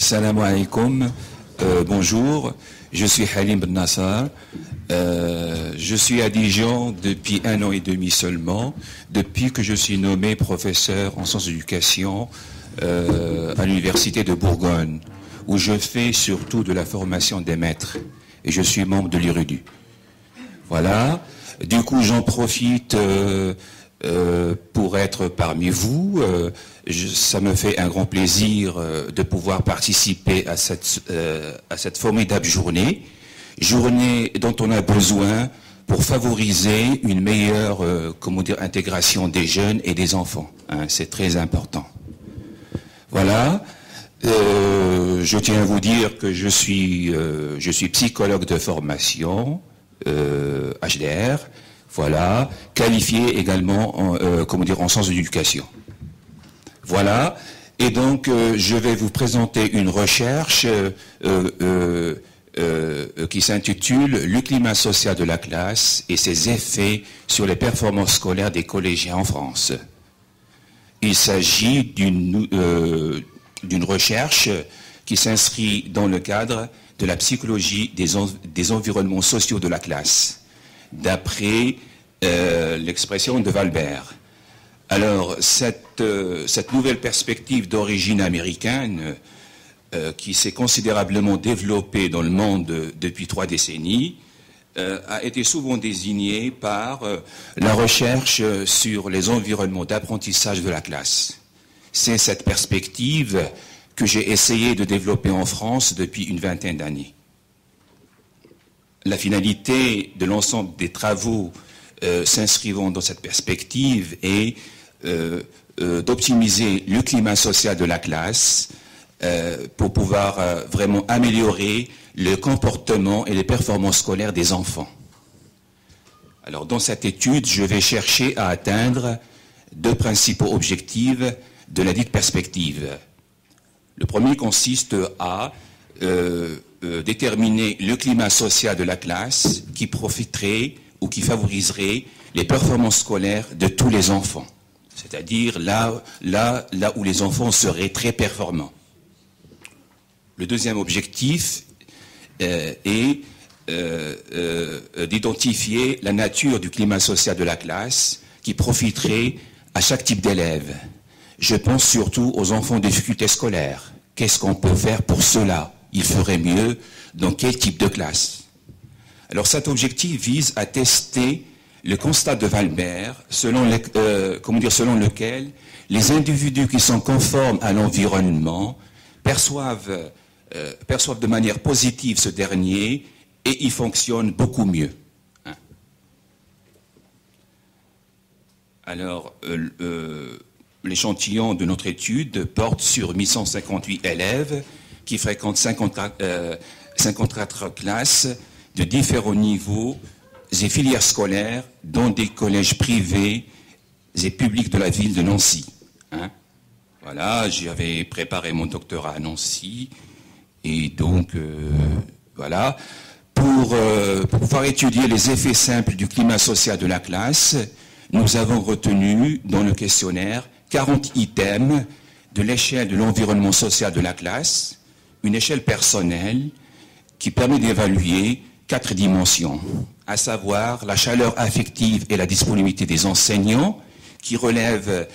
Salam alaikum, bonjour, je suis Halim Ben Nassar, je suis à Dijon depuis 1 an et demi seulement, depuis que je suis nommé professeur en sciences d'éducation à l'université de Bourgogne, où je fais surtout de la formation des maîtres, et je suis membre de l'IRUDU. Voilà, du coup j'en profite pour être parmi vous. Ça me fait un grand plaisir de pouvoir participer à cette formidable journée dont on a besoin pour favoriser une meilleure intégration des jeunes et des enfants. Hein, c'est très important. Voilà. Je tiens à vous dire que je suis psychologue de formation, HDR, voilà, qualifié également en sciences de l'éducation. Voilà, et donc je vais vous présenter une recherche qui s'intitule « Le climat social de la classe et ses effets sur les performances scolaires des collégiens en France ». Il s'agit d'une recherche qui s'inscrit dans le cadre de la psychologie des environnements sociaux de la classe, d'après l'expression de Walbert. Alors, cette nouvelle perspective d'origine américaine, qui s'est considérablement développée dans le monde depuis 3 décennies, a été souvent désignée par la recherche sur les environnements d'apprentissage de la classe. C'est cette perspective que j'ai essayé de développer en France depuis une vingtaine d'années. La finalité de l'ensemble des travaux s'inscrivant dans cette perspective est d'optimiser le climat social de la classe pour pouvoir vraiment améliorer le comportement et les performances scolaires des enfants. Alors, dans cette étude, je vais chercher à atteindre 2 principaux objectifs de la dite perspective. Le premier consiste à déterminer le climat social de la classe qui profiterait ou qui favoriserait les performances scolaires de tous les enfants, c'est-à-dire là où les enfants seraient très performants. Le deuxième objectif est d'identifier la nature du climat social de la classe qui profiterait à chaque type d'élève. Je pense surtout aux enfants en difficulté scolaire. Qu'est-ce qu'on peut faire pour cela? Il ferait mieux dans quel type de classe? Alors cet objectif vise à tester le constat de Walbert selon lequel les individus qui sont conformes à l'environnement perçoivent de manière positive ce dernier et y fonctionnent beaucoup mieux. Hein. Alors, l'échantillon de notre étude porte sur 1158 élèves qui fréquentent 54 classes de différents niveaux et filières scolaires dans des collèges privés et publics de la ville de Nancy. Hein. Voilà, j'avais préparé mon doctorat à Nancy et donc voilà, pour pouvoir étudier les effets simples du climat social de la classe, nous avons retenu dans le questionnaire 40 items de l'échelle de l'environnement social de la classe, une échelle personnelle qui permet d'évaluer 4 dimensions, à savoir la chaleur affective et la disponibilité des enseignants, qui relève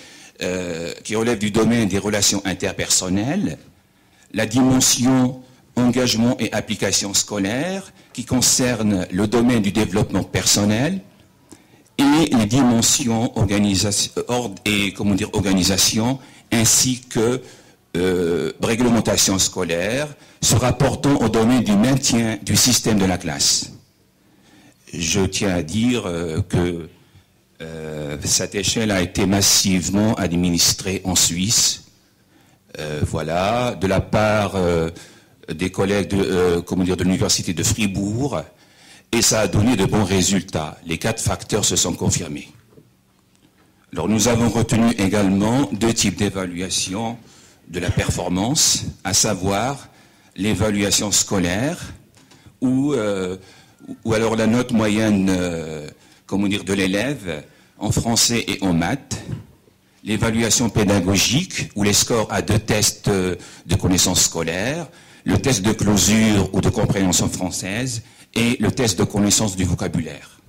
du domaine des relations interpersonnelles, la dimension engagement et application scolaire, qui concerne le domaine du développement personnel, et les dimensions organisation ainsi que réglementation scolaire se rapportant au domaine du maintien du système de la classe. Je tiens à dire que cette échelle a été massivement administrée en Suisse, voilà, de la part des collègues de l'université de Fribourg, et ça a donné de bons résultats. Les 4 facteurs se sont confirmés. Alors nous avons retenu également 2 types d'évaluation de la performance, à savoir l'évaluation scolaire, ou alors la note moyenne de l'élève en français et en maths, l'évaluation pédagogique ou les scores à 2 tests de connaissances scolaires, le test de closure ou de compréhension française et le test de connaissance du vocabulaire.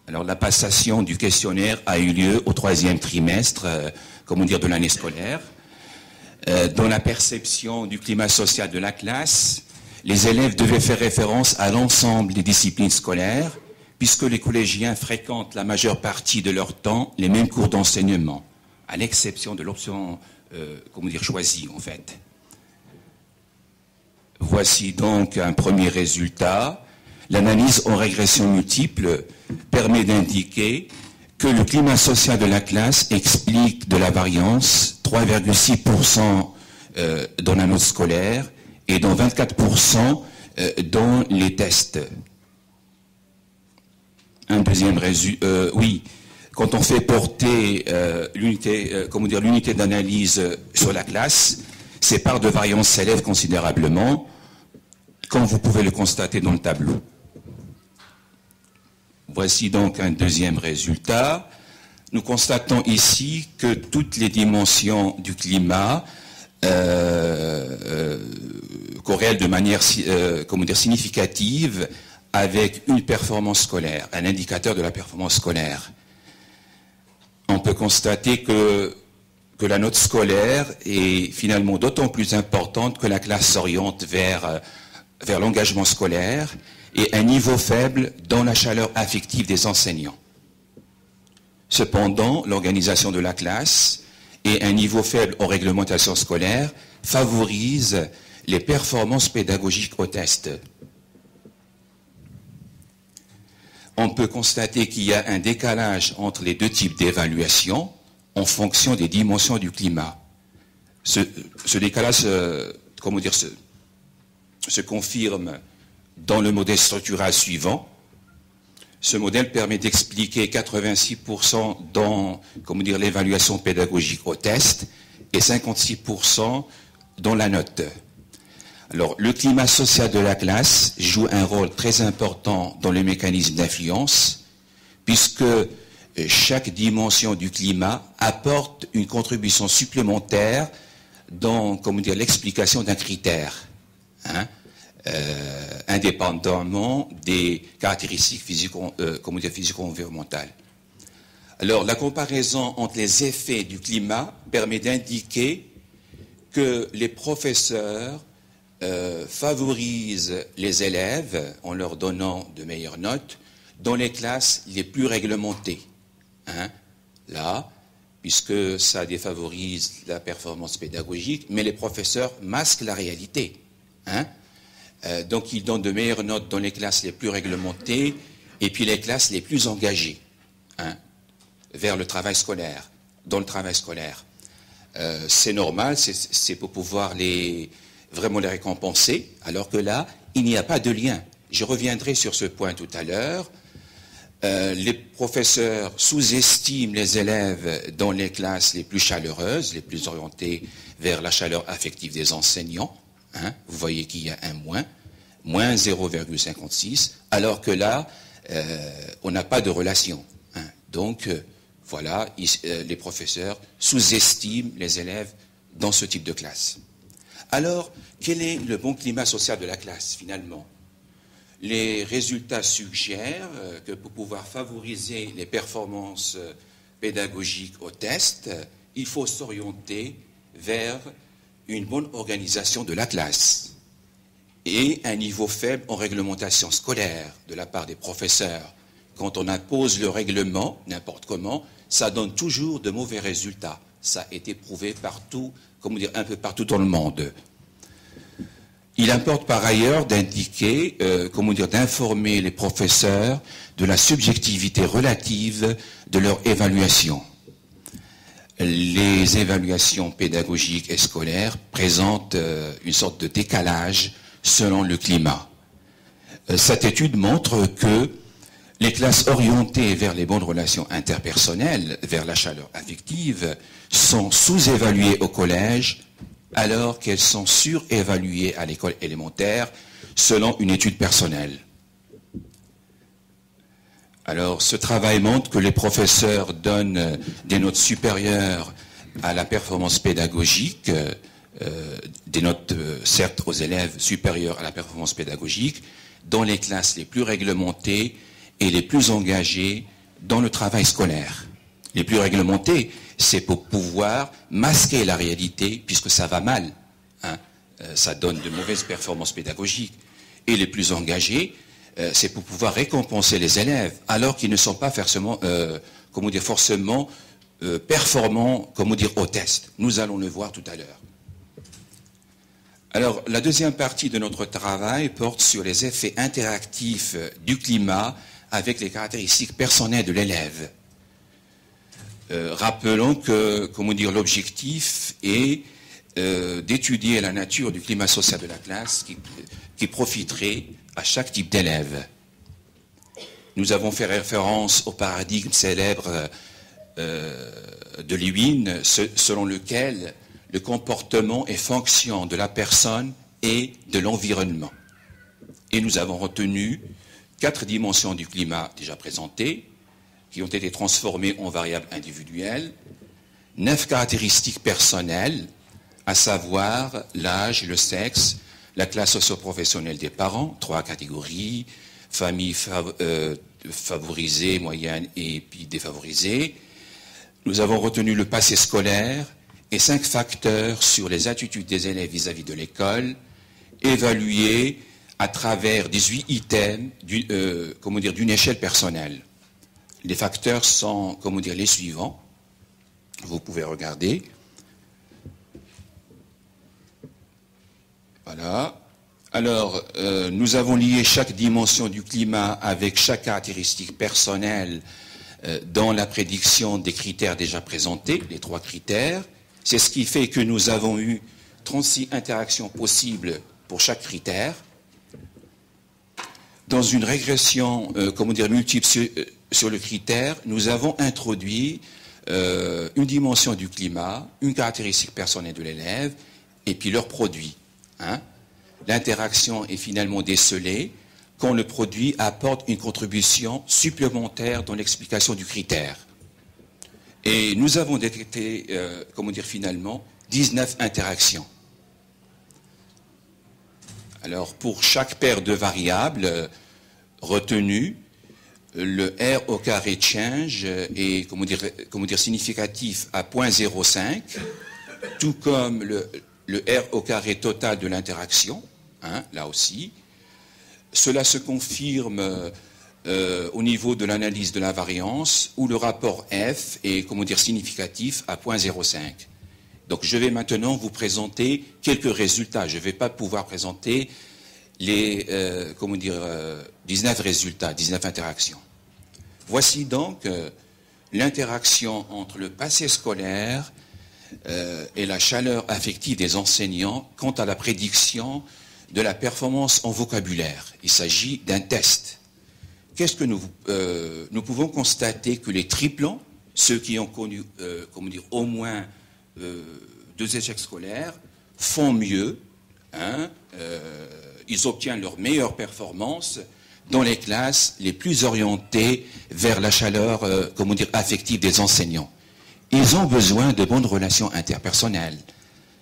Alors la passation du questionnaire a eu lieu au 3e trimestre, de l'année scolaire. Dans la perception du climat social de la classe, les élèves devaient faire référence à l'ensemble des disciplines scolaires, puisque les collégiens fréquentent la majeure partie de leur temps les mêmes cours d'enseignement, à l'exception de l'option choisie en fait. Voici donc un premier résultat. L'analyse en régression multiple permet d'indiquer que le climat social de la classe explique de la variance 3,6% dans la note scolaire et dans 24% dans les tests. Un deuxième résultat, oui, quand on fait porter l'unité d'analyse sur la classe, ces parts de variance s'élèvent considérablement, comme vous pouvez le constater dans le tableau. Voici donc un deuxième résultat. Nous constatons ici que toutes les dimensions du climat corrèlent de manière significative avec une performance scolaire, un indicateur de la performance scolaire. On peut constater que la note scolaire est finalement d'autant plus importante que la classe s'oriente vers l'engagement scolaire et un niveau faible dans la chaleur affective des enseignants. Cependant, l'organisation de la classe et un niveau faible en réglementation scolaire favorisent les performances pédagogiques au test. On peut constater qu'il y a un décalage entre les deux types d'évaluation en fonction des dimensions du climat. Ce décalage se confirme dans le modèle structural suivant. Ce modèle permet d'expliquer 86% dans l'évaluation pédagogique au test et 56% dans la note. Alors, le climat social de la classe joue un rôle très important dans le mécanisme d'influence, puisque chaque dimension du climat apporte une contribution supplémentaire dans l'explication d'un critère, indépendamment des caractéristiques physico-environnementales. Alors, la comparaison entre les effets du climat permet d'indiquer que les professeurs favorisent les élèves en leur donnant de meilleures notes dans les classes les plus réglementées. Là, puisque ça défavorise la performance pédagogique, mais les professeurs masquent la réalité. Donc ils donnent de meilleures notes dans les classes les plus réglementées et puis les classes les plus engagées vers le travail scolaire, dans le travail scolaire. C'est normal, c'est pour pouvoir vraiment les récompenser, alors que là, il n'y a pas de lien. Je reviendrai sur ce point tout à l'heure. Les professeurs sous-estiment les élèves dans les classes les plus chaleureuses, les plus orientées vers la chaleur affective des enseignants. Vous voyez qu'il y a un moins 0,56, alors que là, on n'a pas de relation. Donc, voilà, les professeurs sous-estiment les élèves dans ce type de classe. Alors, quel est le bon climat social de la classe, finalement? Les résultats suggèrent que pour pouvoir favoriser les performances pédagogiques au test, il faut s'orienter vers une bonne organisation de la classe et un niveau faible en réglementation scolaire de la part des professeurs. Quand on impose le règlement, n'importe comment, ça donne toujours de mauvais résultats. Ça a été prouvé partout, un peu partout dans le monde. Il importe par ailleurs d'indiquer, d'informer les professeurs de la subjectivité relative de leur évaluation. Les évaluations pédagogiques et scolaires présentent une sorte de décalage selon le climat. Cette étude montre que les classes orientées vers les bonnes relations interpersonnelles, vers la chaleur affective, sont sous-évaluées au collège, alors qu'elles sont surévaluées à l'école élémentaire, selon une étude personnelle. Alors, ce travail montre que les professeurs donnent des notes supérieures à la performance pédagogique, des notes, certes, aux élèves supérieures à la performance pédagogique, dans les classes les plus réglementées et les plus engagées dans le travail scolaire. Les plus réglementées, c'est pour pouvoir masquer la réalité, puisque ça va mal. Hein. Ça donne de mauvaises performances pédagogiques. Et les plus engagées, c'est pour pouvoir récompenser les élèves, alors qu'ils ne sont pas forcément, performants, au test. Nous allons le voir tout à l'heure. Alors, la deuxième partie de notre travail porte sur les effets interactifs du climat avec les caractéristiques personnelles de l'élève. Rappelons que, l'objectif est d'étudier la nature du climat social de la classe qui profiterait à chaque type d'élève. Nous avons fait référence au paradigme célèbre de Lewin, selon lequel le comportement est fonction de la personne et de l'environnement. Et nous avons retenu 4 dimensions du climat déjà présentées, qui ont été transformées en variables individuelles, 9 caractéristiques personnelles, à savoir l'âge, le sexe, la classe socio-professionnelle des parents, 3 catégories, famille favorisée, moyenne et puis défavorisée. Nous avons retenu le passé scolaire et 5 facteurs sur les attitudes des élèves vis-à-vis de l'école, évalués à travers 18 items d'une échelle personnelle. Les facteurs sont, les suivants. Vous pouvez regarder. Voilà. Alors, nous avons lié chaque dimension du climat avec chaque caractéristique personnelle dans la prédiction des critères déjà présentés, les 3 critères. C'est ce qui fait que nous avons eu 36 interactions possibles pour chaque critère. Dans une régression, multiple sur le critère, nous avons introduit une dimension du climat, une caractéristique personnelle de l'élève, et puis leur produit. Hein. L'interaction est finalement décelée quand le produit apporte une contribution supplémentaire dans l'explication du critère. Et nous avons détecté, finalement, 19 interactions. Alors, pour chaque paire de variables retenues, le R au carré change est, significatif à 0,05, tout comme le R au carré total de l'interaction, hein, là aussi. Cela se confirme au niveau de l'analyse de la variance, où le rapport F est, significatif à 0,05. Donc je vais maintenant vous présenter quelques résultats. Je ne vais pas pouvoir présenter les 19 résultats, 19 interactions. Voici donc l'interaction entre le passé scolaire et la chaleur affective des enseignants quant à la prédiction de la performance en vocabulaire. Il s'agit d'un test. Qu'est-ce que nous pouvons constater que les triplans, ceux qui ont connu au moins 2 échecs scolaires, font mieux, hein, ils obtiennent leur meilleure performance dans les classes les plus orientées vers la chaleur affective des enseignants. Ils ont besoin de bonnes relations interpersonnelles.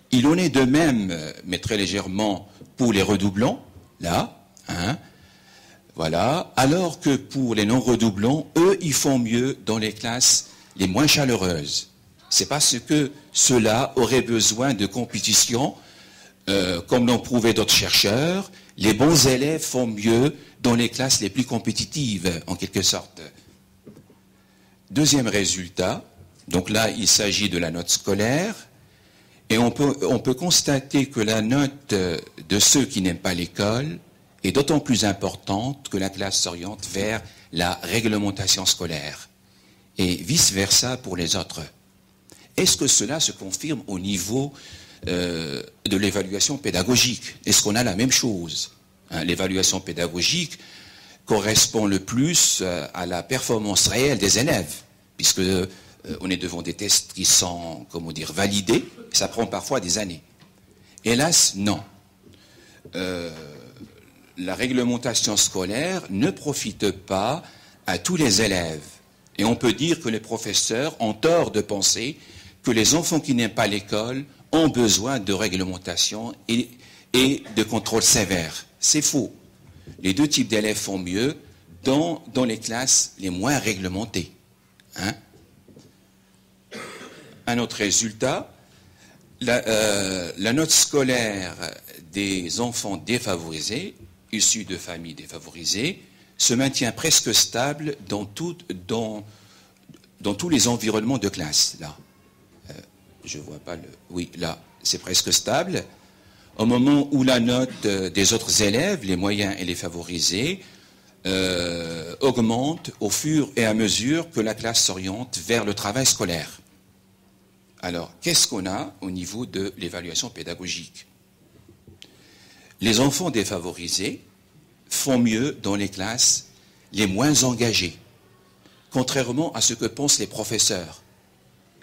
Il en est de même, mais très légèrement, pour les redoublants, là, hein, voilà, alors que pour les non-redoublants, eux, ils font mieux dans les classes les moins chaleureuses. C'est parce que ceux-là auraient besoin de compétition, comme l'ont prouvé d'autres chercheurs. Les bons élèves font mieux dans les classes les plus compétitives, en quelque sorte. Deuxième résultat, donc là, il s'agit de la note scolaire, et on peut constater que la note de ceux qui n'aiment pas l'école est d'autant plus importante que la classe s'oriente vers la réglementation scolaire, et vice-versa pour les autres. Est-ce que cela se confirme au niveau de l'évaluation pédagogique? Est-ce qu'on a la même chose, hein? L'évaluation pédagogique correspond le plus à la performance réelle des élèves, puisque on est devant des tests qui sont, validés, et ça prend parfois des années. Hélas, non. La réglementation scolaire ne profite pas à tous les élèves. Et on peut dire que les professeurs ont tort de penser que les enfants qui n'aiment pas l'école ont besoin de réglementation et de contrôle sévère. C'est faux. Les deux types d'élèves font mieux dans les classes les moins réglementées. Hein? Un autre résultat, la note scolaire des enfants défavorisés, issus de familles défavorisées, se maintient presque stable dans tous les environnements de classe. Là, je vois pas le... Oui, là, c'est presque stable. Au moment où la note des autres élèves, les moyens et les favorisés, augmente au fur et à mesure que la classe s'oriente vers le travail scolaire. Alors, qu'est-ce qu'on a au niveau de l'évaluation pédagogique? Les enfants défavorisés font mieux dans les classes les moins engagées, contrairement à ce que pensent les professeurs.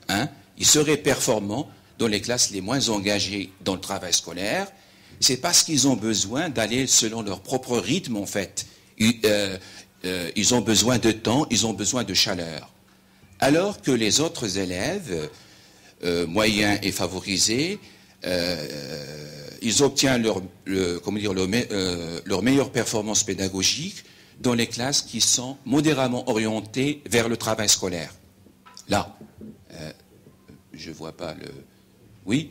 Hein? Ils seraient performants dans les classes les moins engagées dans le travail scolaire. C'est parce qu'ils ont besoin d'aller selon leur propre rythme, en fait. Ils ont besoin de temps, ils ont besoin de chaleur. Alors que les autres élèves, moyens et favorisés, ils obtiennent leur meilleure performance pédagogique dans les classes qui sont modérément orientées vers le travail scolaire. Là, je ne vois pas le... Oui,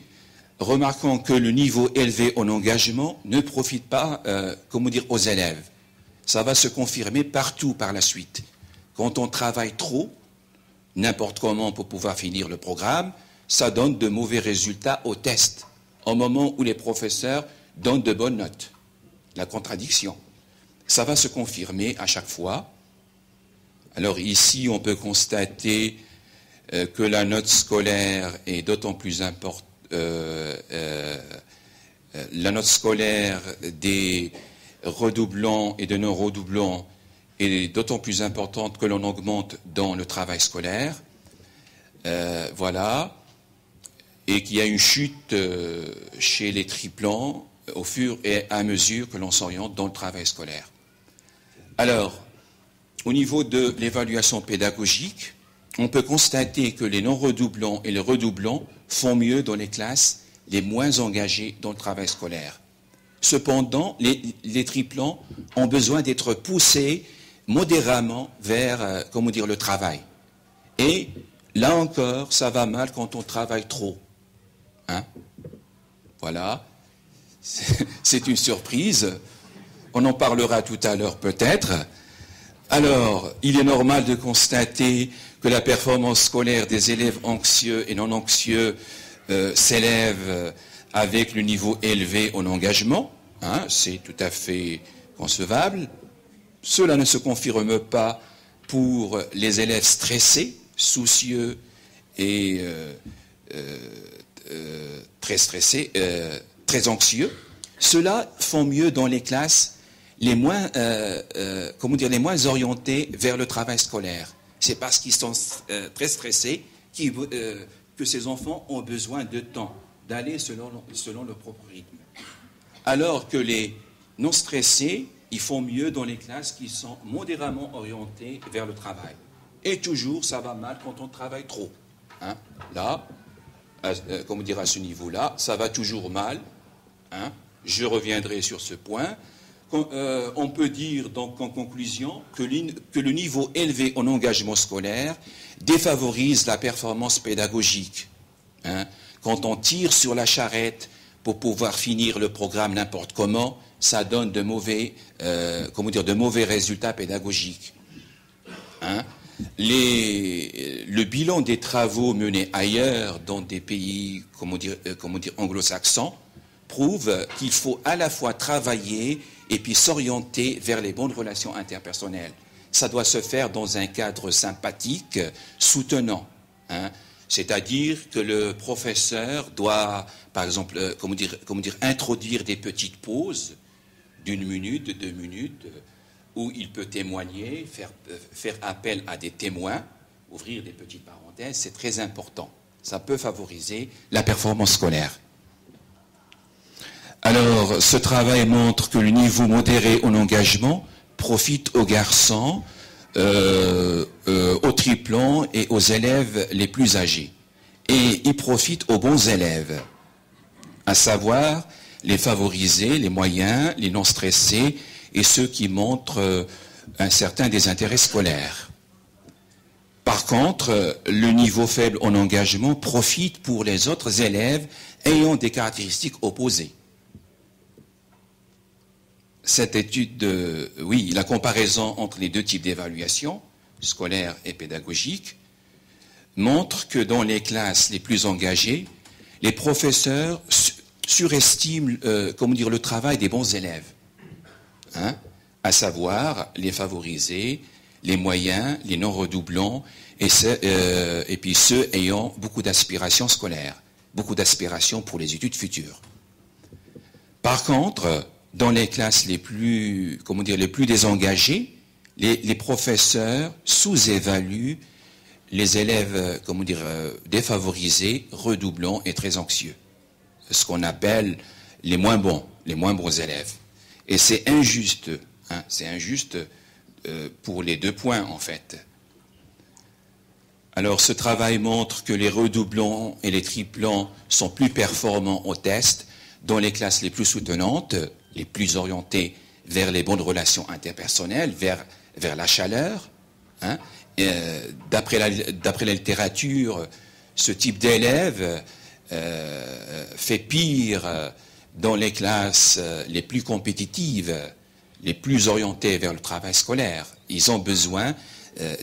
remarquons que le niveau élevé en engagement ne profite pas, aux élèves. Ça va se confirmer partout par la suite. Quand on travaille trop, n'importe comment pour pouvoir finir le programme, ça donne de mauvais résultats au test, au moment où les professeurs donnent de bonnes notes. La contradiction. Ça va se confirmer à chaque fois. Alors ici, on peut constater que la note scolaire est d'autant plus importante. La note scolaire des redoublants et de non-redoublants est d'autant plus importante que l'on augmente dans le travail scolaire. Voilà. Et qu'il y a une chute chez les triplants au fur et à mesure que l'on s'oriente dans le travail scolaire. Alors, au niveau de l'évaluation pédagogique, on peut constater que les non-redoublants et les redoublants font mieux dans les classes les moins engagées dans le travail scolaire. Cependant, les triplants ont besoin d'être poussés modérément vers, le travail. Et là encore, ça va mal quand on travaille trop. Hein? Voilà. C'est une surprise. On en parlera tout à l'heure peut-être. Alors, il est normal de constater que la performance scolaire des élèves anxieux et non anxieux s'élève avec le niveau élevé en engagement. Hein, c'est tout à fait concevable. Cela ne se confirme pas pour les élèves stressés, soucieux et très stressés, très anxieux. Ceux-là font mieux dans les classes les moins, les moins orientés vers le travail scolaire. C'est parce qu'ils sont très stressés que ces enfants ont besoin de temps, d'aller selon leur propre rythme. Alors que les non stressés, ils font mieux dans les classes qui sont modérément orientées vers le travail. Et toujours, ça va mal quand on travaille trop. Hein? Là, à ce niveau-là, ça va toujours mal. Hein? Je reviendrai sur ce point. On peut dire donc en conclusion que le niveau élevé en engagement scolaire défavorise la performance pédagogique. Hein? Quand on tire sur la charrette pour pouvoir finir le programme n'importe comment, ça donne de mauvais résultats pédagogiques. Hein? Le bilan des travaux menés ailleurs dans des pays anglo-saxons prouve qu'il faut à la fois travailler et puis s'orienter vers les bonnes relations interpersonnelles. Ça doit se faire dans un cadre sympathique, soutenant. Hein. C'est-à-dire que le professeur doit, par exemple, introduire des petites pauses d'1 minute, de 2 minutes, où il peut témoigner, faire appel à des témoins, ouvrir des petites parenthèses, c'est très important. Ça peut favoriser la performance scolaire. Alors, ce travail montre que le niveau modéré en engagement profite aux garçons aux triplans et aux élèves les plus âgés. Et il profite aux bons élèves, à savoir les favorisés, les moyens, les non stressés et ceux qui montrent un certain désintérêt scolaire. Par contre, le niveau faible en engagement profite pour les autres élèves ayant des caractéristiques opposées. Cette étude, oui, la comparaison entre les deux types d'évaluation, scolaire et pédagogique, montre que dans les classes les plus engagées, les professeurs surestiment le travail des bons élèves, hein, à savoir les favorisés, les moyens, les non-redoublants, et puis ceux ayant beaucoup d'aspirations scolaires, beaucoup d'aspirations pour les études futures. Par contre, dans les classes les plus désengagées, les professeurs sous-évaluent les élèves, défavorisés, redoublants et très anxieux. Ce qu'on appelle les moins bons élèves. Et c'est injuste, hein, c'est injuste pour les deux points, en fait. Alors, ce travail montre que les redoublants et les triplants sont plus performants au test dans les classes les plus soutenantes, les plus orientées vers les bonnes relations interpersonnelles, vers la chaleur. Hein. D'après la littérature, ce type d'élève fait pire dans les classes les plus compétitives, les plus orientées vers le travail scolaire. Ils ont besoin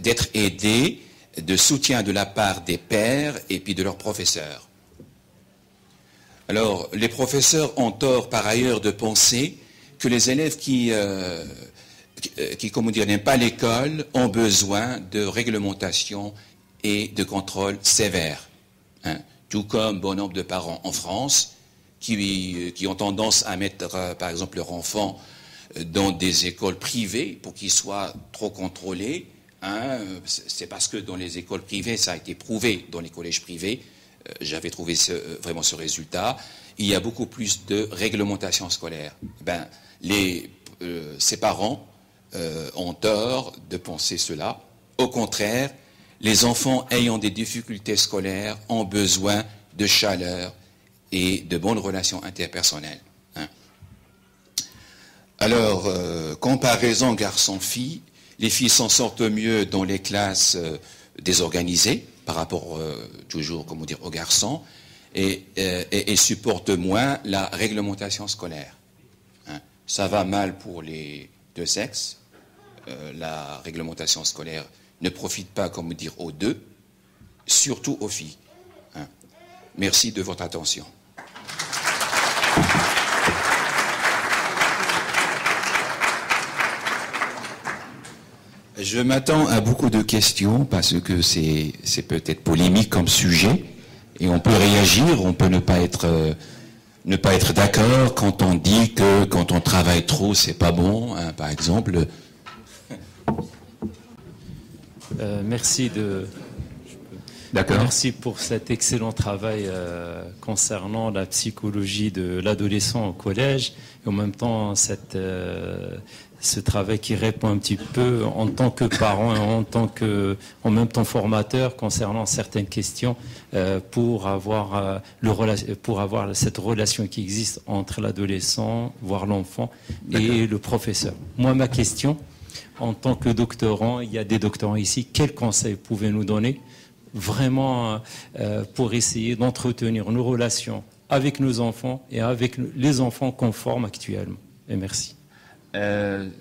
d'être aidés, de soutien de la part des pairs et puis de leurs professeurs. Alors, les professeurs ont tort par ailleurs de penser que les élèves qui n'aiment pas l'école ont besoin de réglementation et de contrôle sévères. Hein. Tout comme bon nombre de parents en France qui ont tendance à mettre, par exemple, leur enfant dans des écoles privées pour qu'ils soient trop contrôlés. Hein. C'est parce que dans les écoles privées, ça a été prouvé, dans les collèges privés, j'avais trouvé vraiment ce résultat, il y a beaucoup plus de réglementation scolaire. Ces parents ont tort de penser cela. Au contraire, les enfants ayant des difficultés scolaires ont besoin de chaleur et de bonnes relations interpersonnelles. Hein. Alors, comparaison garçon-fille, les filles s'en sortent mieux dans les classes désorganisées par rapport toujours, aux garçons, et supportent moins la réglementation scolaire. Hein. Ça va mal pour les deux sexes. La réglementation scolaire ne profite pas, aux deux, surtout aux filles. Hein. Merci de votre attention. Je m'attends à beaucoup de questions parce que c'est peut-être polémique comme sujet et on peut réagir, on peut ne pas être d'accord quand on dit que quand on travaille trop c'est pas bon, hein, par exemple. Merci pour cet excellent travail concernant la psychologie de l'adolescent au collège et en même temps ce travail qui répond un petit peu en tant que parent et en même temps formateur concernant certaines questions pour avoir cette relation qui existe entre l'adolescent, voire l'enfant, et le professeur. Moi, ma question, en tant que doctorant, il y a des doctorants ici, quels conseils pouvez-vous nous donner vraiment pour essayer d'entretenir nos relations avec nos enfants et avec les enfants qu'on forme actuellement? Et merci.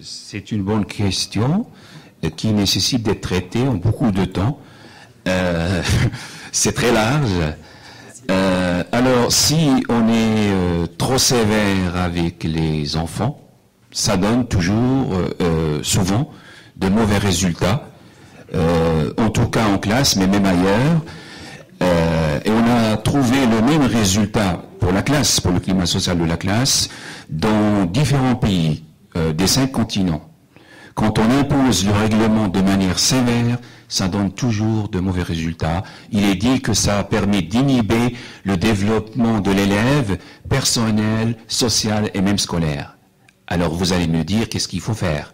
C'est une bonne question qui nécessite d'être traitée en beaucoup de temps. C'est très large. Alors, si on est trop sévère avec les enfants, ça donne toujours, souvent, de mauvais résultats, en tout cas en classe, mais même ailleurs. Et on a trouvé le même résultat pour la classe, pour le climat social de la classe, dans différents pays des 5 continents. Quand on impose le règlement de manière sévère, ça donne toujours de mauvais résultats. Il est dit que ça permet d'inhiber le développement de l'élève personnel, social et même scolaire. Alors vous allez me dire qu'est-ce qu'il faut faire?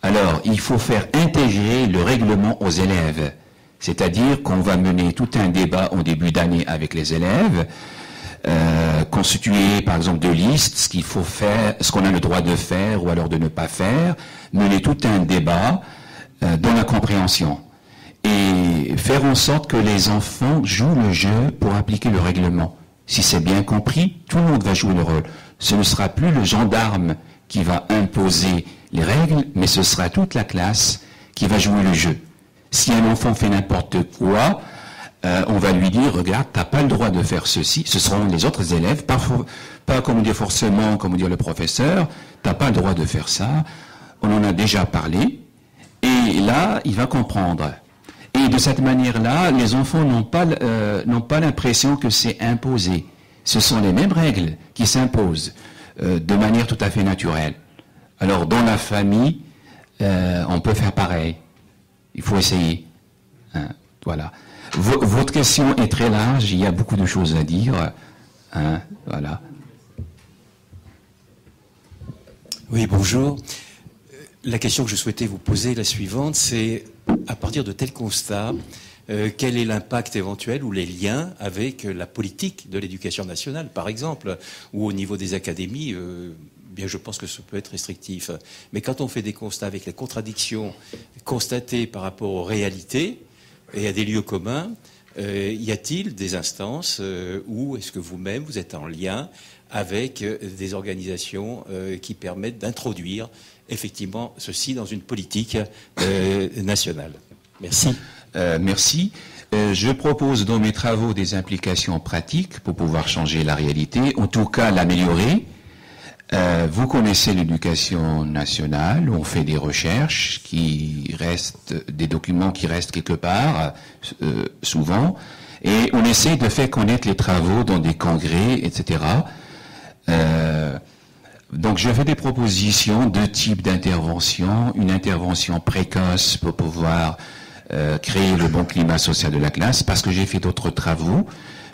Alors, il faut faire intégrer le règlement aux élèves. C'est-à-dire qu'on va mener tout un débat en début d'année avec les élèves, constituer par exemple de listes, ce qu'il faut faire, ce qu'on a le droit de faire ou alors de ne pas faire, mener tout un débat dans la compréhension et faire en sorte que les enfants jouent le jeu pour appliquer le règlement. Si c'est bien compris, tout le monde va jouer le rôle. Ce ne sera plus le gendarme qui va imposer les règles, mais ce sera toute la classe qui va jouer le jeu. Si un enfant fait n'importe quoi, on va lui dire, regarde, t'as pas le droit de faire ceci. Ce seront les autres élèves, pas comme dire forcément, comme dire le professeur, t'as pas le droit de faire ça. On en a déjà parlé, et là, il va comprendre. Et de cette manière-là, les enfants n'ont pas l'impression que c'est imposé. Ce sont les mêmes règles qui s'imposent de manière tout à fait naturelle. Alors, dans la famille, on peut faire pareil. Il faut essayer. Hein, voilà. Votre question est très large, il y a beaucoup de choses à dire. Hein, voilà. Oui, bonjour. La question que je souhaitais vous poser, la suivante, c'est à partir de tel constat, quel est l'impact éventuel ou les liens avec la politique de l'éducation nationale, par exemple, ou au niveau des académies bien, je pense que ça peut être restrictif. Mais quand on fait des constats avec les contradictions constatées par rapport aux réalités et à des lieux communs, y a-t-il des instances où est-ce que vous-même, vous êtes en lien avec des organisations qui permettent d'introduire effectivement ceci dans une politique nationale? Merci. Merci. Je propose dans mes travaux des implications pratiques pour pouvoir changer la réalité, en tout cas l'améliorer. Vous connaissez l'éducation nationale, on fait des recherches qui restent, des documents qui restent quelque part, souvent, et on essaie de faire connaître les travaux dans des congrès, etc. Donc je fais des propositions, deux types d'interventions, une intervention précoce pour pouvoir créer le bon climat social de la classe, parce que j'ai fait d'autres travaux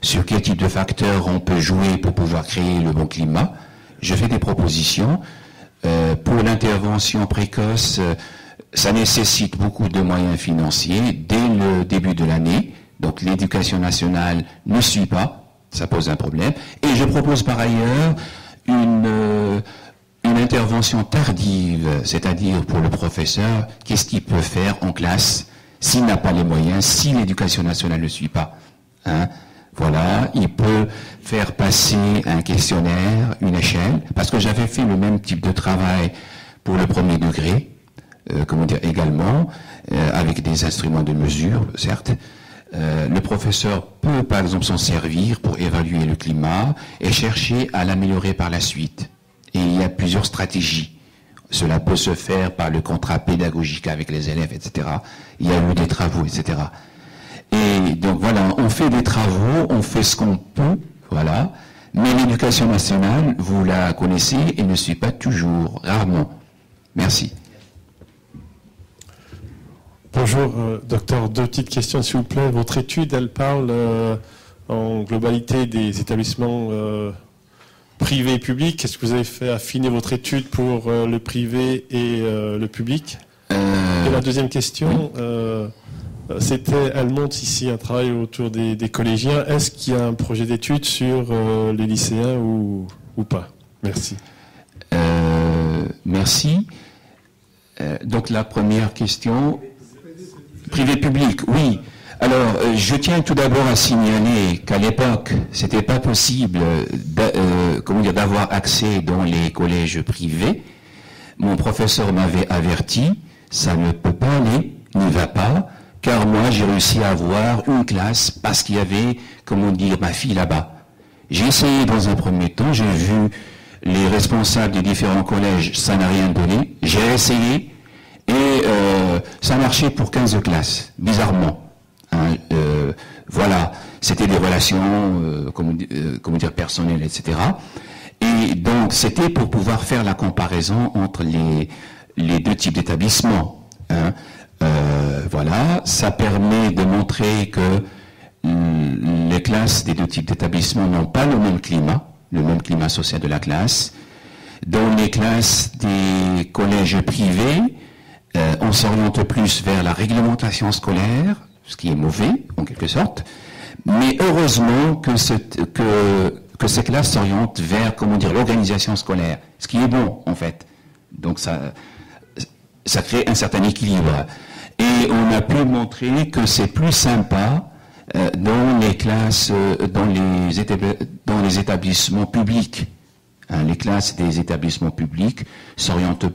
sur quel type de facteurs on peut jouer pour pouvoir créer le bon climat. Je fais des propositions. Pour l'intervention précoce, ça nécessite beaucoup de moyens financiers dès le début de l'année. Donc l'éducation nationale ne suit pas, ça pose un problème. Et je propose par ailleurs une intervention tardive, c'est-à-dire pour le professeur, qu'est-ce qu'il peut faire en classe s'il n'a pas les moyens, si l'éducation nationale ne suit pas. Hein? Voilà, il peut faire passer un questionnaire, une échelle, parce que j'avais fait le même type de travail pour le premier degré, également, avec des instruments de mesure, certes. Le professeur peut, par exemple, s'en servir pour évaluer le climat et chercher à l'améliorer par la suite. Et il y a plusieurs stratégies. Cela peut se faire par le contrat pédagogique avec les élèves, etc. Il y a eu des travaux, etc. Et donc voilà, on fait des travaux, on fait ce qu'on peut, voilà. Mais l'éducation nationale, vous la connaissez, et ne suit pas toujours, rarement. Merci. Bonjour, docteur. Deux petites questions, s'il vous plaît. Votre étude, elle parle en globalité des établissements privés et publics. Est-ce que vous avez fait affiner votre étude pour le privé et le public? Et la deuxième question, elle montre ici un travail autour des collégiens. Est-ce qu'il y a un projet d'étude sur les lycéens ou pas? Merci. Merci. Donc la première question, privé-public, oui. Alors, je tiens tout d'abord à signaler qu'à l'époque, c'était pas possible d'avoir accès dans les collèges privés. Mon professeur m'avait averti, ça ne peut pas aller, n'y va pas, car moi j'ai réussi à avoir une classe parce qu'il y avait, ma fille là-bas. J'ai essayé dans un premier temps, j'ai vu les responsables des différents collèges, ça n'a rien donné. J'ai essayé et ça marchait pour 15 classes, bizarrement. Hein, voilà, c'était des relations, personnelles, etc. Et donc, c'était pour pouvoir faire la comparaison entre les deux types d'établissements. Hein. Voilà, ça permet de montrer que les classes des deux types d'établissements n'ont pas le même climat social de la classe. Dans les classes des collèges privés, on s'oriente plus vers la réglementation scolaire, ce qui est mauvais, en quelque sorte, mais heureusement que ces classes s'orientent vers, comment dire, l'organisation scolaire, ce qui est bon, en fait. Donc ça crée un certain équilibre. Et on a pu montrer que c'est plus sympa dans les classes, dans les établissements publics. Hein, les classes des établissements publics s'orientent,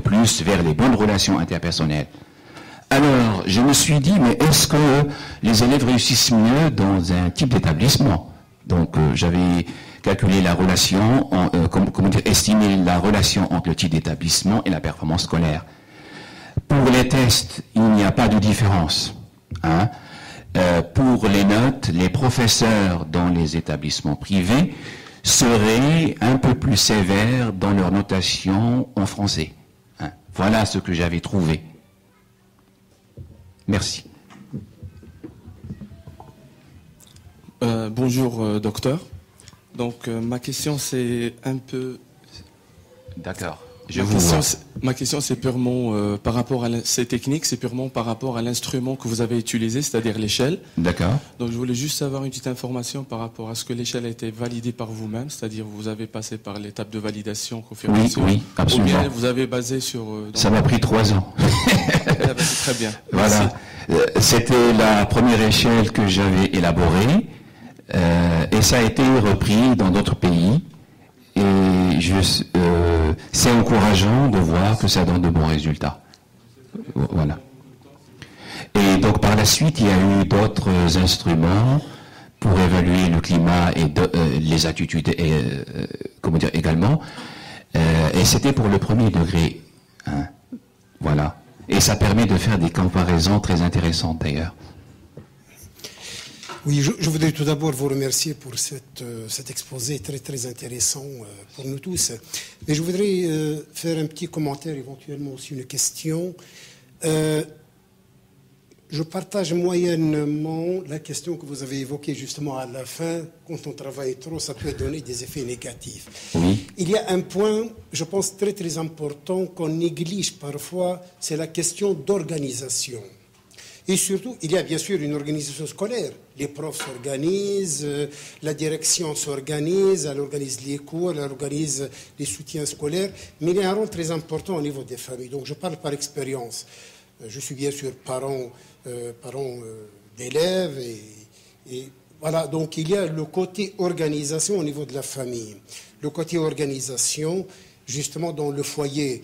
plus vers les bonnes relations interpersonnelles. Alors, je me suis dit, mais est-ce que les élèves réussissent mieux dans un type d'établissement? Donc, j'avais calculé la relation, estimer la relation entre le type d'établissement et la performance scolaire. Pour les tests, il n'y a pas de différence. Hein. Pour les notes, les professeurs dans les établissements privés seraient un peu plus sévères dans leur notation en français. Hein. Voilà ce que j'avais trouvé. Merci. Bonjour, docteur. Donc, ma question, c'est un peu... D'accord. Ma question, c'est purement par rapport à ces techniques, c'est purement par rapport à l'instrument que vous avez utilisé, c'est-à-dire l'échelle. D'accord. Donc, je voulais juste savoir une petite information par rapport à ce que l'échelle a été validée par vous-même, c'est-à-dire vous avez passé par l'étape de validation, confirmation. Oui, absolument. Ou bien vous avez basé sur... Ça m'a pris 3 ans. Très bien. Voilà. C'était la première échelle que j'avais élaborée et ça a été repris dans d'autres pays. Et c'est encourageant de voir que ça donne de bons résultats. Voilà. Et donc par la suite, il y a eu d'autres instruments pour évaluer le climat et les attitudes également. Et c'était pour le premier degré. Hein. Voilà. Et ça permet de faire des comparaisons très intéressantes d'ailleurs. Oui, je voudrais tout d'abord vous remercier pour cet exposé très très intéressant pour nous tous. Mais je voudrais faire un petit commentaire, éventuellement aussi une question. Je partage moyennement la question que vous avez évoquée justement à la fin. Quand on travaille trop, ça peut donner des effets négatifs. Oui. Il y a un point, je pense, très très important qu'on néglige parfois, c'est la question d'organisation. Et surtout, il y a bien sûr une organisation scolaire. Les profs s'organisent, la direction s'organise, elle organise les cours, elle organise les soutiens scolaires, mais il y a un rôle très important au niveau des familles. Donc je parle par expérience. Je suis bien sûr parent d'élèves et voilà. Donc il y a le côté organisation au niveau de la famille. Le côté organisation, justement dans le foyer.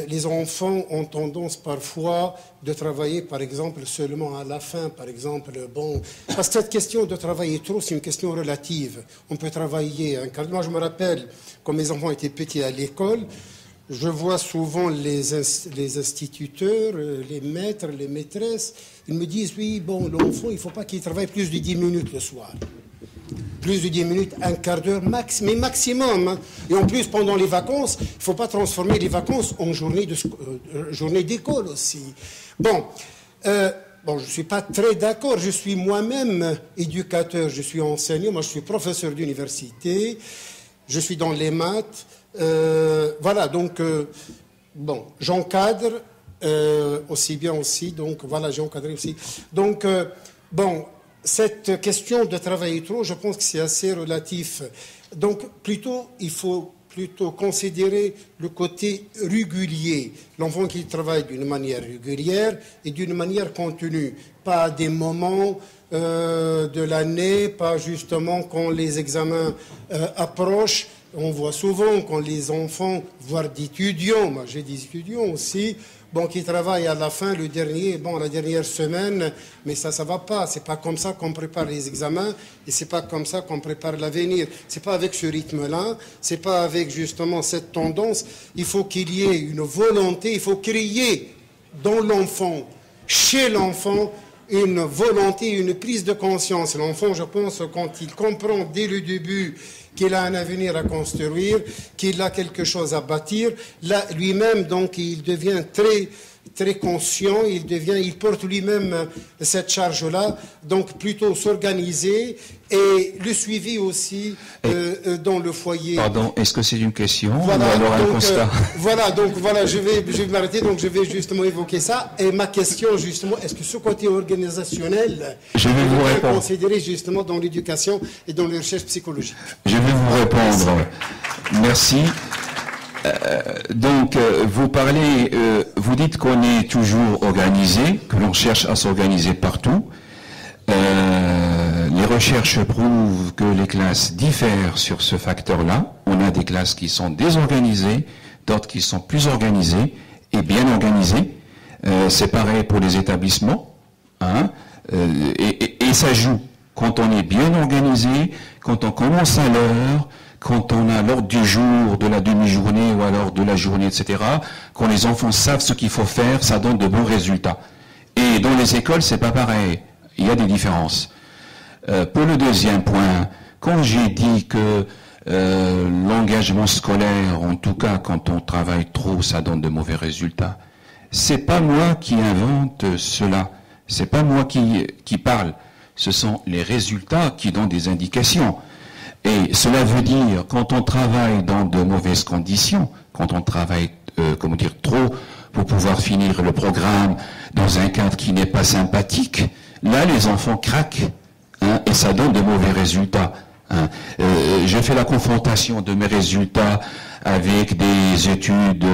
Les enfants ont tendance parfois de travailler, par exemple, seulement à la fin, par exemple. Bon, parce que cette question de travailler trop, c'est une question relative. On peut travailler un quart d'heure. Moi, je me rappelle, quand mes enfants étaient petits à l'école, je vois souvent les instituteurs, les maîtres, les maîtresses, ils me disent, oui, bon, l'enfant, il ne faut pas qu'il travaille plus de 10 minutes le soir. Plus de 10 minutes, un quart d'heure, mais maximum. Hein. Et en plus, pendant les vacances, il ne faut pas transformer les vacances en journée d'école aussi. Bon, je ne suis pas très d'accord. Je suis moi-même éducateur, je suis enseignant. Moi, je suis professeur d'université. Je suis dans les maths. Voilà, donc, j'encadre aussi bien aussi. Donc, voilà, j'ai encadré aussi. Donc, cette question de travailler trop, je pense que c'est assez relatif. Donc, il faut plutôt considérer le côté régulier. L'enfant qui travaille d'une manière régulière et d'une manière continue. Pas à des moments de l'année, pas justement quand les examens approchent. On voit souvent quand les enfants, voire d'étudiants, moi j'ai des étudiants aussi, qui travaillent à la fin, la dernière semaine, mais ça va pas. C'est pas comme ça qu'on prépare les examens et c'est pas comme ça qu'on prépare l'avenir. C'est pas avec ce rythme-là, c'est pas avec justement cette tendance. Il faut qu'il y ait une volonté, il faut créer dans l'enfant, chez l'enfant, une volonté, une prise de conscience. L'enfant, je pense, quand il comprend dès le début qu'il a un avenir à construire, qu'il a quelque chose à bâtir, là, lui-même, donc, il devient très très conscient, il porte lui-même cette charge-là, donc plutôt s'organiser et le suivi aussi dans le foyer. Pardon, est-ce que c'est une question voilà, ou alors un constat je vais m'arrêter, donc je vais justement évoquer ça. Et ma question, justement, est-ce que ce côté organisationnel, je vais vous répondre. Considéré justement dans l'éducation et dans les recherches psychologiques? Je vais vous répondre. Merci. Donc, vous parlez, vous dites qu'on est toujours organisé, que l'on cherche à s'organiser partout. Les recherches prouvent que les classes diffèrent sur ce facteur-là. On a des classes qui sont désorganisées, d'autres qui sont plus organisées et bien organisées. C'est pareil pour les établissements. Hein, et ça joue. Quand on est bien organisé, quand on commence à l'heure, quand on a l'ordre du jour, de la demi-journée ou alors de la journée, etc., quand les enfants savent ce qu'il faut faire, ça donne de bons résultats. Et dans les écoles, c'est pas pareil. Il y a des différences. Pour le deuxième point, quand j'ai dit que l'engagement scolaire, en tout cas quand on travaille trop, ça donne de mauvais résultats, c'est pas moi qui invente cela. C'est pas moi qui parle. Ce sont les résultats qui donnent des indications. Et cela veut dire, quand on travaille dans de mauvaises conditions, quand on travaille, trop, pour pouvoir finir le programme dans un cadre qui n'est pas sympathique, là, les enfants craquent, hein, et ça donne de mauvais résultats. Hein. Je fais la confrontation de mes résultats avec des études,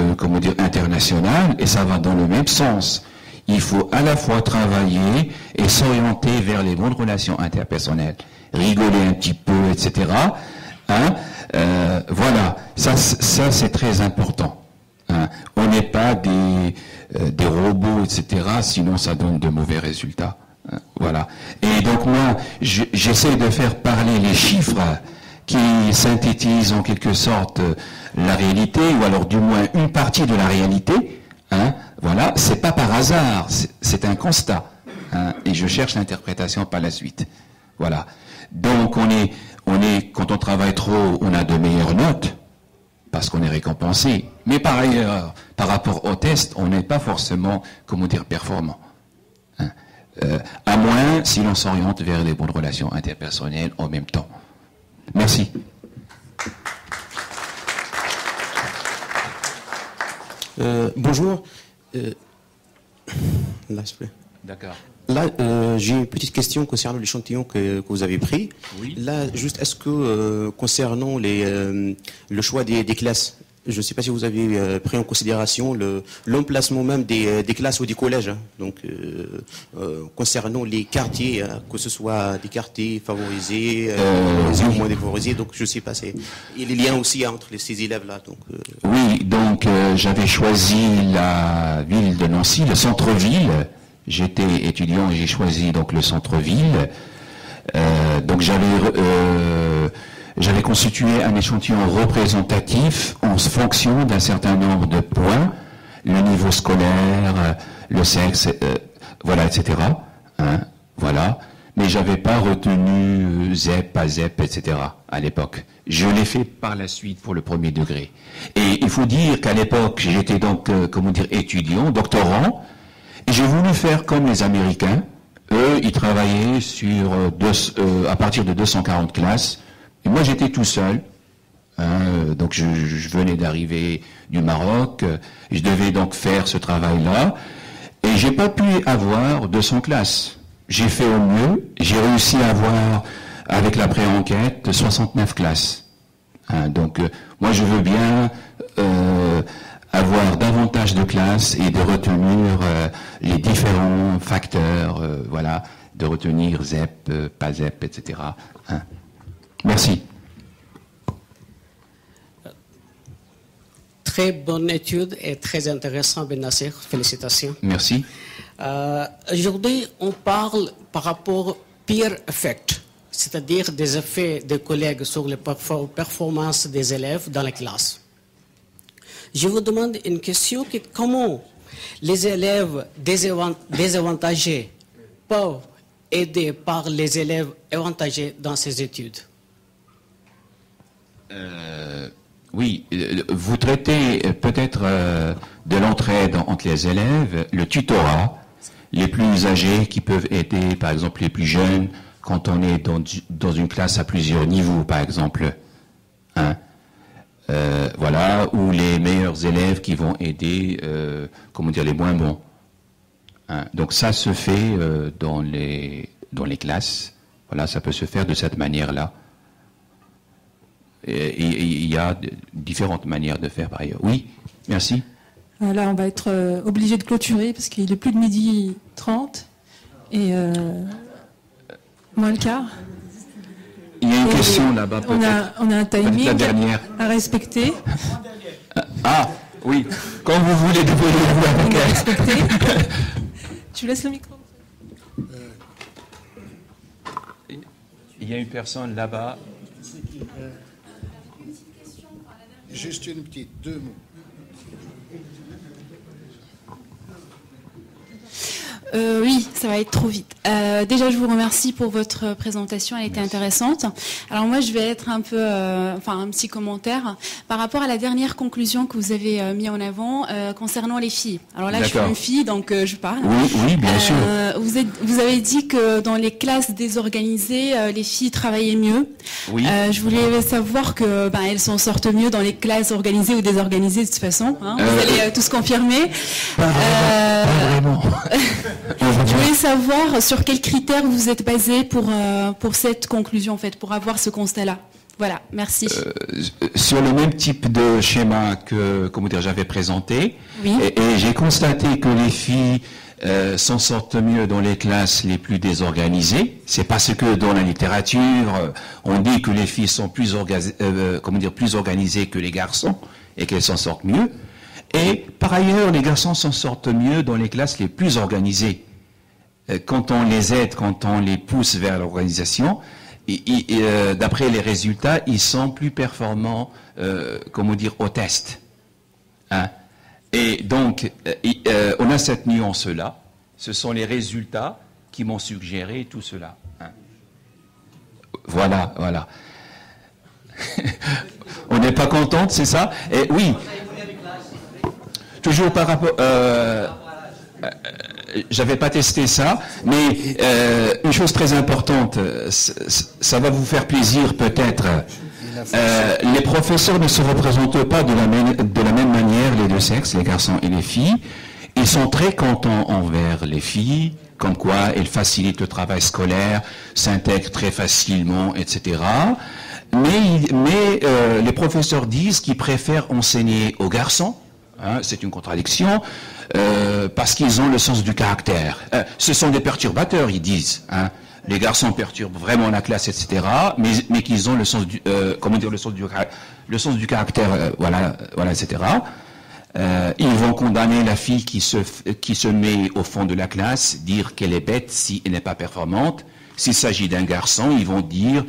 internationales, et ça va dans le même sens. Il faut à la fois travailler et s'orienter vers les bonnes relations interpersonnelles. Rigoler un petit peu, etc. Hein, voilà, ça c'est très important. Hein. On n'est pas des robots, etc. Sinon ça donne de mauvais résultats. Hein, voilà. Et donc moi, j'essaie de faire parler les chiffres qui synthétisent en quelque sorte la réalité, ou alors du moins une partie de la réalité. Hein, voilà, c'est pas par hasard, c'est un constat. Hein, et je cherche l'interprétation par la suite. Voilà. Donc quand on travaille trop, on a de meilleures notes, parce qu'on est récompensé. Mais par ailleurs, par rapport au test, on n'est pas forcément, performant. Hein. À moins si l'on s'oriente vers les bonnes relations interpersonnelles en même temps. Merci. Bonjour. Là, s'il vous plaît. D'accord. Là, j'ai une petite question concernant l'échantillon que vous avez pris. Oui. Là, juste, est-ce que concernant le choix des classes, je ne sais pas si vous avez pris en considération l'emplacement même des classes ou des collèges. Hein. Donc, concernant les quartiers, que ce soit des quartiers favorisés, ou moins défavorisés. Donc, je ne sais pas. Il y a les liens aussi entre ces élèves-là. Donc, Oui, donc j'avais choisi la ville de Nancy, le centre-ville. J'étais étudiant et j'ai choisi donc le centre-ville. Donc j'avais constitué un échantillon représentatif en fonction d'un certain nombre de points, le niveau scolaire, le sexe, voilà, etc. Hein, voilà. Mais j'avais pas retenu ZEP, pas ZEP, etc. à l'époque. Je l'ai fait par la suite pour le premier degré. Et il faut dire qu'à l'époque, j'étais donc, étudiant, doctorant. Et j'ai voulu faire comme les Américains. Eux, ils travaillaient sur à partir de 240 classes. Et moi, j'étais tout seul. Hein, donc, je venais d'arriver du Maroc. Je devais donc faire ce travail-là. Et j'ai pas pu avoir 200 classes. J'ai fait au mieux. J'ai réussi à avoir, avec la pré-enquête, 69 classes. Hein, donc, moi, je veux bien avoir davantage de classes et de retenir les différents facteurs, voilà, de retenir ZEP, pas ZEP, etc. Hein. Merci. Très bonne étude et très intéressant, Ben Nasser. Félicitations. Merci. Aujourd'hui, on parle par rapport au peer effect, c'est-à-dire des effets des collègues sur les performances des élèves dans la classe. Je vous demande une question, comment les élèves désavantagés peuvent aider par les élèves avantagés dans ces études? Oui, vous traitez peut-être de l'entraide entre les élèves, le tutorat, les plus âgés qui peuvent aider, par exemple, les plus jeunes, quand on est dans une classe à plusieurs niveaux, par exemple. Hein, voilà, ou les meilleurs élèves qui vont aider, les moins bons. Hein, donc ça se fait dans les classes. Voilà, ça peut se faire de cette manière-là. Et il y a différentes manières de faire par ailleurs. Oui, merci. Là, on va être obligé de clôturer parce qu'il est plus de 12h30 et moins le quart. Il y a une question là-bas peut-être. On a un timing à respecter. Ah, oui. Quand vous voulez débrouiller-vous avec elle. Respecter. Tu laisses le micro. Il y a une personne là-bas. Juste une petite, 2 mots. Oui, ça va être trop vite. Déjà, je vous remercie pour votre présentation, elle était intéressante. Alors moi, je vais être un peu, un petit commentaire par rapport à la dernière conclusion que vous avez mis en avant concernant les filles. Alors là, je suis une fille, donc je parle. Oui, bien sûr. Vous avez dit que dans les classes désorganisées, les filles travaillaient mieux. Oui. Je voulais savoir que elles s'en sortent mieux dans les classes organisées ou désorganisées de toute façon. Hein, vous allez tous confirmer. Pas vraiment. Je voulais savoir sur quels critères vous êtes basé pour cette conclusion, en fait, pour avoir ce constat-là. Voilà, merci. Sur le même type de schéma que j'avais présenté, oui. Et j'ai constaté que les filles s'en sortent mieux dans les classes les plus désorganisées. C'est parce que dans la littérature, on dit que les filles sont plus organisées que les garçons et qu'elles s'en sortent mieux. Et par ailleurs, les garçons s'en sortent mieux dans les classes les plus organisées. Quand on les aide, quand on les pousse vers l'organisation, d'après les résultats, ils sont plus performants, au test. Hein? Et donc, on a cette nuance-là. Ce sont les résultats qui m'ont suggéré tout cela. Hein? Voilà. On n'est pas contente, c'est ça? Et oui. Toujours par rapport... j'avais pas testé ça, mais une chose très importante, ça va vous faire plaisir peut-être. Les professeurs ne se représentent pas de la même manière les deux sexes, les garçons et les filles. Ils sont très contents envers les filles, comme quoi elles facilitent le travail scolaire, s'intègrent très facilement, etc. Mais les professeurs disent qu'ils préfèrent enseigner aux garçons. Hein, c'est une contradiction, parce qu'ils ont le sens du caractère. Ce sont des perturbateurs, ils disent. Hein. Les garçons perturbent vraiment la classe, etc. Mais qu'ils ont le sens du, le sens du caractère, voilà, etc. Ils vont condamner la fille qui se met au fond de la classe, dire qu'elle est bête si elle n'est pas performante. S'il s'agit d'un garçon, ils vont dire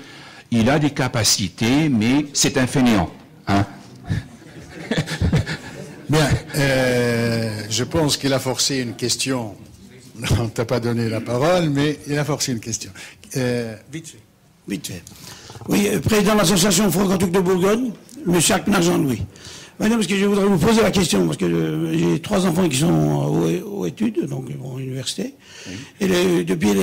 il a des capacités, mais c'est un fainéant. Hein. Bien, je pense qu'il a forcé une question. On ne t'a pas donné la parole, mais il a forcé une question. Vite fait. Oui, président de l'association franco-turque de Bourgogne, M. Aknar Jean-Louis. Madame, parce que je voudrais vous poser la question, parce que j'ai 3 enfants qui sont aux études, donc ils vont à l'université, oui. Et depuis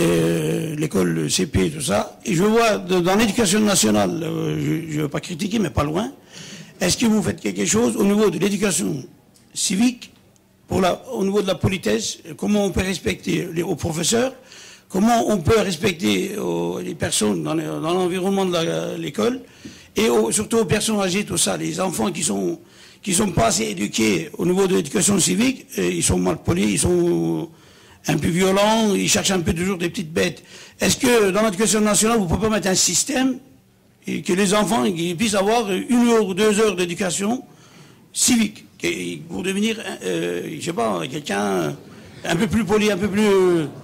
l'école CP et tout ça, et je vois dans l'éducation nationale, je ne veux pas critiquer, mais pas loin, est-ce que vous faites quelque chose au niveau de l'éducation civique, au niveau de la politesse, comment on peut respecter aux professeurs, comment on peut respecter les personnes dans l'environnement de l'école, et surtout aux personnes âgées, tout ça, les enfants qui sont pas assez éduqués au niveau de l'éducation civique, ils sont mal polis, ils sont un peu violents, ils cherchent un peu toujours des petites bêtes. Est-ce que dans l'éducation nationale, vous pouvez pas mettre un système et que les enfants puissent avoir 1 heure ou 2 heures d'éducation civique pour devenir, je sais pas, quelqu'un un peu plus poli, un peu plus...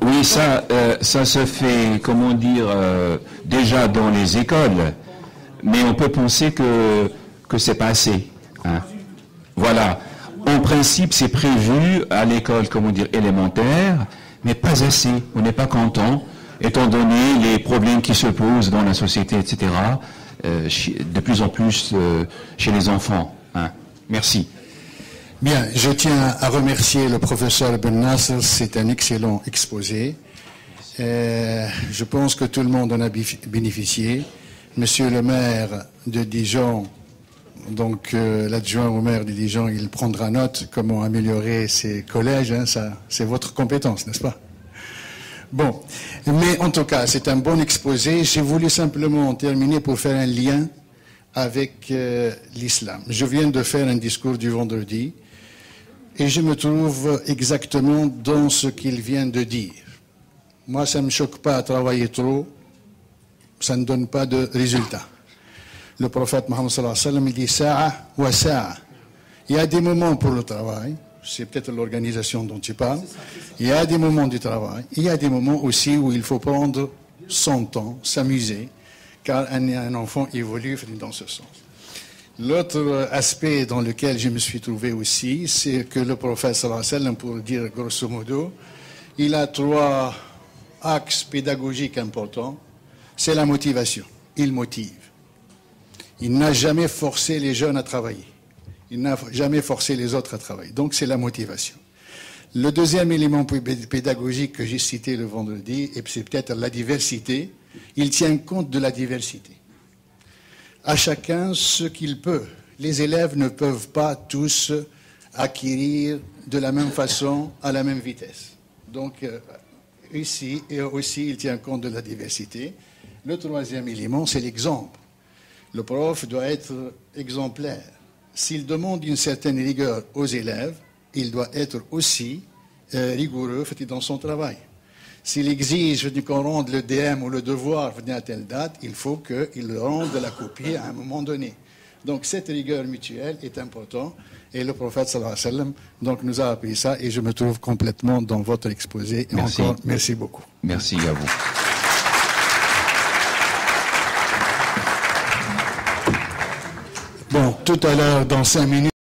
Oui, ça se fait, comment dire, déjà dans les écoles, mais on peut penser que c'est pas assez. Hein. Voilà. En principe, c'est prévu à l'école, comment dire, élémentaire, mais pas assez. On n'est pas content, étant donné les problèmes qui se posent dans la société, etc. de plus en plus chez les enfants. Hein. Merci. Bien, je tiens à remercier le professeur Ben Nasser, c'est un excellent exposé. Je pense que tout le monde en a bénéficié. Monsieur le maire de Dijon, donc l'adjoint au maire de Dijon, il prendra note comment améliorer ces collèges, hein, ça, c'est votre compétence, n'est-ce pas? Bon, mais en tout cas, c'est un bon exposé. J'ai voulu simplement terminer pour faire un lien avec l'islam. Je viens de faire un discours du vendredi et je me trouve exactement dans ce qu'il vient de dire. Moi, ça ne me choque pas à travailler trop, ça ne donne pas de résultat. Le prophète Mohammed sallallahu alayhi wa sallam, il dit « Sa'a wa sa'a ». Il y a des moments pour le travail, c'est peut-être l'organisation dont tu parles, il y a des moments du travail, il y a des moments aussi où il faut prendre son temps, s'amuser, car un enfant évolue dans ce sens. L'autre aspect dans lequel je me suis trouvé aussi, c'est que le prophète sallallahu alayhi wa sallam, pour dire grosso modo, il a 3 axes pédagogiques importants. C'est la motivation. Il motive. Il n'a jamais forcé les jeunes à travailler. Il n'a jamais forcé les autres à travailler. Donc c'est la motivation. Le deuxième élément pédagogique que j'ai cité le vendredi, et c'est peut-être la diversité, il tient compte de la diversité. À chacun ce qu'il peut. Les élèves ne peuvent pas tous acquérir de la même façon, à la même vitesse. Donc ici, et aussi, il tient compte de la diversité. Le troisième élément, c'est l'exemple. Le prof doit être exemplaire. S'il demande une certaine rigueur aux élèves, il doit être aussi rigoureux dans son travail. S'il exige qu'on rende le DM ou le devoir à telle date, il faut qu'il rende la copie à un moment donné. Donc cette rigueur mutuelle est importante et le prophète sallallahu alayhi wa sallam donc, nous a appris ça et je me trouve complètement dans votre exposé. Et merci. Encore, merci beaucoup. Merci à vous. Bon, tout à l'heure, dans 5 minutes,